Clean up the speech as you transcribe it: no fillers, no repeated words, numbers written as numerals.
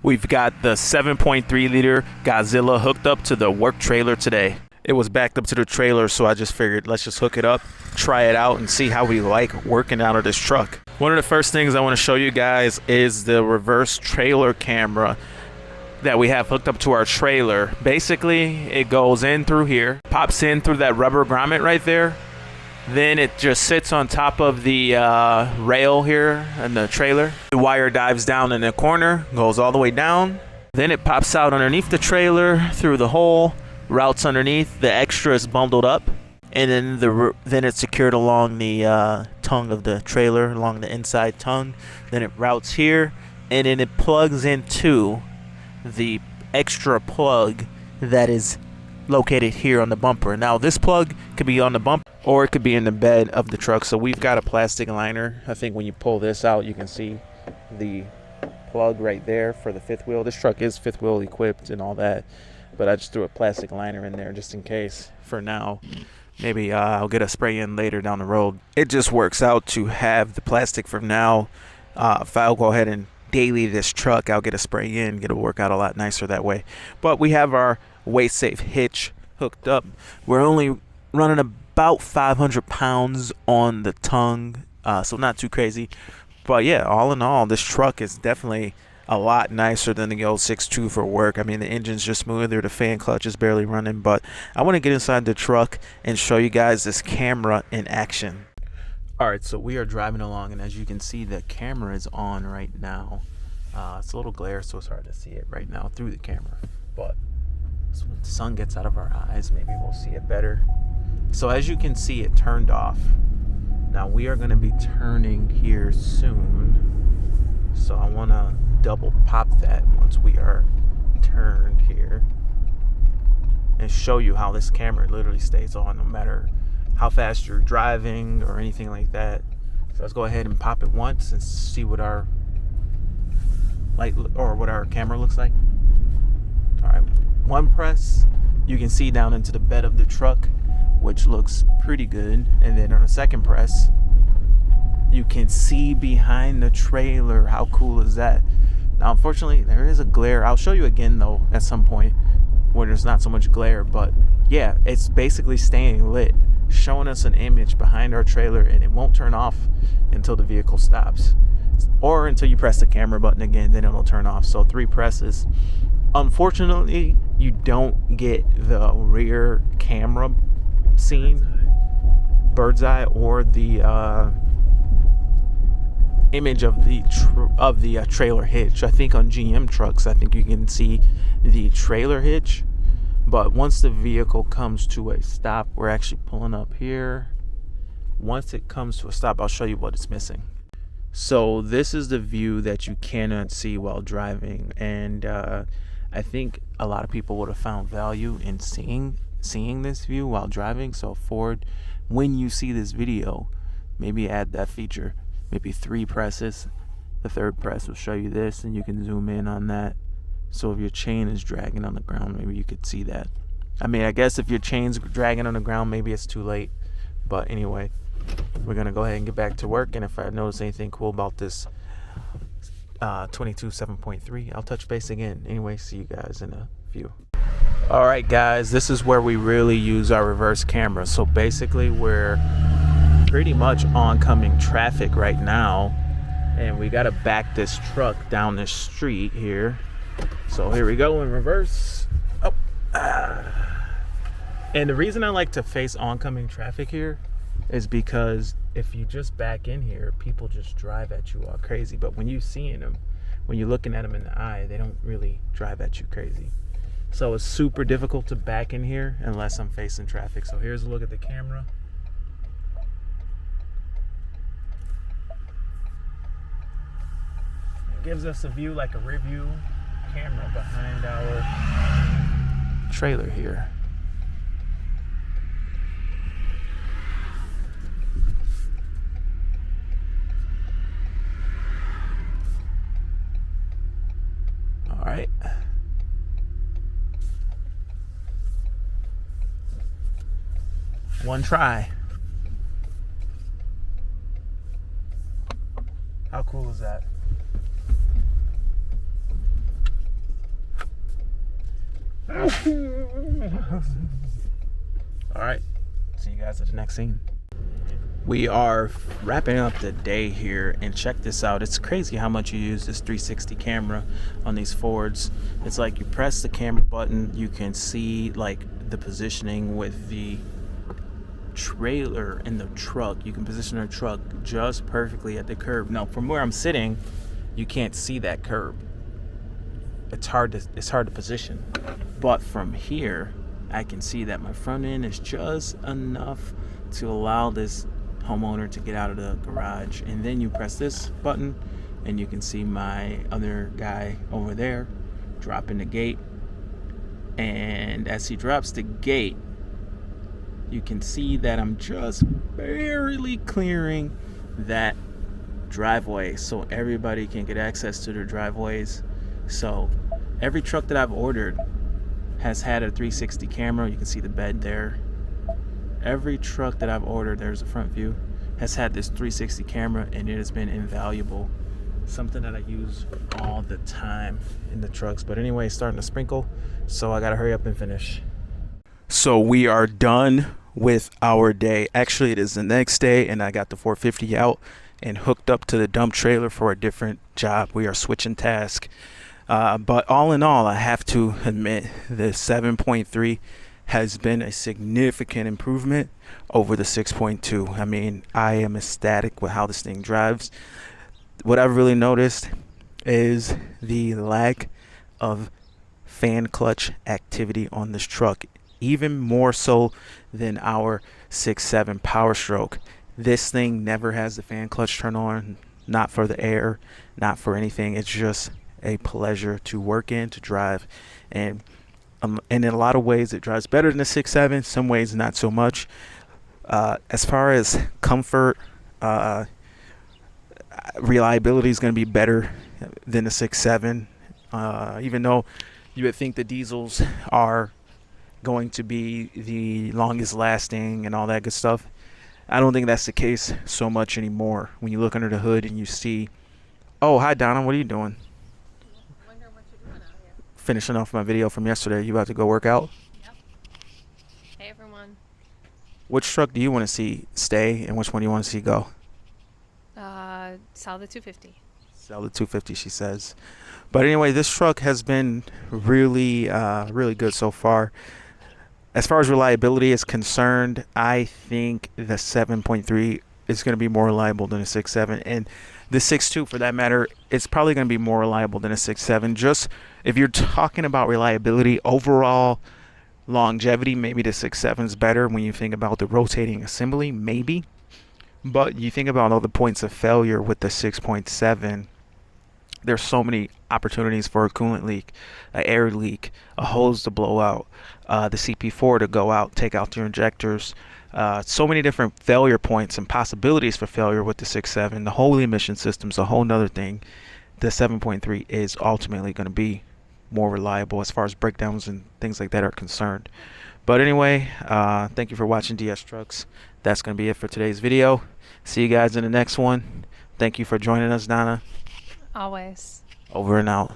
We've got the 7.3 liter Godzilla hooked up to the work trailer today. It was backed up to the trailer, so I just figured let's just hook it up, try it out, and see how we like working out of this truck. One of the first things I want to show you guys is the reverse trailer camera that we have hooked up to our trailer. Basically, it goes in through here, pops in through that rubber grommet right there. Then it just sits on top of the rail here in the trailer. The wire dives down in the corner, goes all the way down. Then it pops out underneath the trailer through the hole, routes underneath. The extra is bundled up, and then it's secured along the tongue of the trailer, along the inside tongue. Then it routes here, and then it plugs into the extra plug that is located here on the bumper. Now this plug could be on the bumper or it could be in the bed of the truck. So we've got a plastic liner. I think when you pull this out, you can see the plug right there for the fifth wheel. This truck is fifth wheel equipped and all that, but I just threw a plastic liner in there just in case for now. Maybe I'll get a spray in later down the road. It just works out to have the plastic for now. If I'll go ahead and daily this truck, I'll get a spray in, get it work out a lot nicer that way. But we have our weight safe hitch hooked up. We're only running about 500 pounds on the tongue, so not too crazy. But yeah, all in all, this truck is definitely a lot nicer than the old 6.2 for work. I mean, the engine's just smoother, the fan clutch is barely running. But I want to get inside the truck and show you guys this camera in action. All right, so we are driving along, and as you can see, the camera is on right now. It's a little glare, so it's hard to see it right now through the camera. But so when the sun gets out of our eyes, maybe we'll see it better. So as you can see, it turned off. Now we are going to be turning here soon. So I want to double pop that once we are turned here and show you how this camera literally stays on no matter how fast you're driving or anything like that. So let's go ahead and pop it once and see what our light or what our camera looks like. All right, one press, you can see down into the bed of the truck, which looks pretty good. And then on a second press, you can see behind the trailer. How cool is that? Now, unfortunately, there is a glare. I'll show you again though at some point where there's not so much glare, but yeah, it's basically staying lit, showing us an image behind our trailer, and it won't turn off until the vehicle stops or until you press the camera button again, then it'll turn off. So 3 presses. Unfortunately, you don't get the rear camera scene, bird's eye, or the image of the trailer hitch. I think on GM trucks, I think you can see the trailer hitch, but once the vehicle comes to a stop, we're actually pulling up here. Once it comes to a stop, I'll show you what it's missing. So this is the view that you cannot see while driving, and I think a lot of people would have found value in seeing this view while driving. So Ford, when you see this video, maybe add that feature, maybe 3 presses. The 3rd press will show you this, and you can zoom in on that. So if your chain is dragging on the ground, maybe you could see that. I mean, I guess if your chain's dragging on the ground, maybe it's too late. But anyway, we're gonna go ahead and get back to work, and if I notice anything cool about this 22 7.3, I'll touch base again. Anyway, see you guys in a few. All right, guys, this is where we really use our reverse camera. So basically, we're pretty much oncoming traffic right now, and we gotta back this truck down the street here. So here we go in reverse. And the reason I like to face oncoming traffic here is because if you just back in here, people just drive at you all crazy. But when you're seeing them, when you're looking at them in the eye, they don't really drive at you crazy. So it's super difficult to back in here unless I'm facing traffic. So here's a look at the camera. It gives us a view like a rear view camera behind our trailer here. All right. One try. How cool is that? All right, see you guys at the next scene. We are wrapping up the day here, and check this out. It's crazy how much you use this 360 camera on these Fords. It's like you press the camera button, you can see like the positioning with the trailer in the truck. You can position the truck just perfectly at the curb. Now, from where I'm sitting, you can't see that curb. It's hard to position. But from here, I can see that my front end is just enough to allow this homeowner to get out of the garage. And then you press this button and you can see my other guy over there dropping the gate. And as he drops the gate, you can see that I'm just barely clearing that driveway so everybody can get access to their driveways. So every truck that I've ordered has had a 360 camera. You can see the bed there. Every truck that I've ordered, there's a front view, has had this 360 camera, and it has been invaluable. Something that I use all the time in the trucks. But anyway, it's starting to sprinkle, so I gotta hurry up and finish. So we are done with our day. Actually, it is the next day, and I got the 450 out and hooked up to the dump trailer for a different job. We are switching tasks. But all in all, I have to admit the 7.3 has been a significant improvement over the 6.2. I mean, I am ecstatic with how this thing drives. What I've really noticed is the lack of fan clutch activity on this truck, even more so than our 6.7 Power Stroke. This thing never has the fan clutch turn on, not for the air, not for anything. It's just a pleasure to work in, to drive, and in a lot of ways it drives better than the 6.7, some ways not so much. As far as comfort, reliability is going to be better than the 6.7, even though you would think the diesels are going to be the longest lasting and all that good stuff. I don't think that's the case so much anymore. When you look under the hood and you see, oh, hi Donna, what are you doing? Finishing off my video from yesterday. You about to go work out? Yep. Hey everyone. Which truck do you want to see stay, and which one do you want to see go? Sell the 250. Sell the 250, she says. But anyway, this truck has been really good so far. As far as reliability is concerned, I think the 7.3 is going to be more reliable than the 6.7, and the 6.2 for that matter, it's probably going to be more reliable than a 6.7. Just if you're talking about reliability, overall longevity, maybe the 6.7 is better when you think about the rotating assembly, maybe. But you think about all the points of failure with the 6.7, there's so many opportunities for a coolant leak, an air leak, a hose to blow out, the CP4 to go out, take out your injectors. So many different failure points and possibilities for failure with the 6.7. The whole emission system's a whole nother thing. The 7.3 is ultimately going to be more reliable as far as breakdowns and things like that are concerned. But anyway, thank you for watching DS Trucks. That's going to be it for today's video. See you guys in the next one. Thank you for joining us, Donna. Always. Over and out.